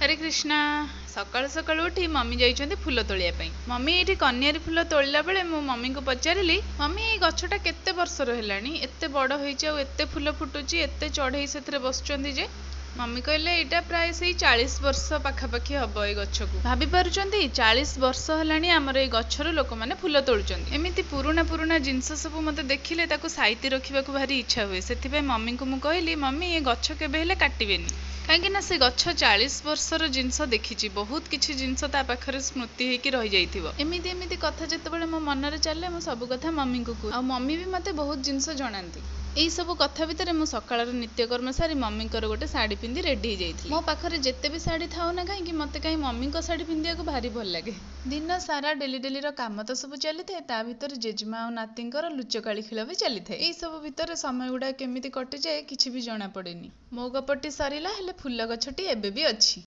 हरे कृष्णा। सकाळु सकाळु उठी मम्मी जाइछन्ति फूल तोलिया पई। मम्मी एठी कन्यारी फूल तोलिला बेले मो मम्मी को पचारिली, मम्मी ए गछटा केते वर्षर हेलानी, एते बड़ होइछ आ एते फूल फुटुची, एते चढ़ई सेथरे बसुचंती जे? मम्मी कहले एटा प्राय से 40 वर्ष पाखापाखि हब ए गछकू। भाभी पारुचंती 40 वर्ष हेलानी आमर ए गछरु लोक माने फूल तोलुचंती। एमिति पुराना पुराना जिनस सब मते देखिले ताकू साइती रखिबाकू भारी इच्छा हुए। सेथिबे मम्मी को मु कहली, मम्मी ए गछ केबे हेले काटिबेनी, कहीं ना से गछ 40 वर्षर जिनस देखी, बहुत किछि जिनस ता पाखरे स्मृति होइकी रहि जाइथिबो। एमिति एमिति कथा जेतेबेले मो मनरे चले मो सब कथा मम्मी को कह, आ मम्मी भी मते बहुत जिनस जणांती। एई सब कथा भितर मु सकाळर नित्यकर्म सारी मम्मी कर गोटे साड़ी पिंधि रेडी जाइथि। मो पाखरे जेते भी साड़ी थाउ ना कहीं मते कहीं मम्मी को साड़ी पिंधिया को भारी भल लागे। दिन सारा डेली डेली रो काम तो सब चली थे, ता भितर जेजमा और नातींकर लुचकाली खेल भी चली थे। एई सब भितर समय गुडा केमिति कटि जाए किछि भी जणा पड़ेनी। मो गपटी सरिला हेले फूल गछटी एबे भी अछि।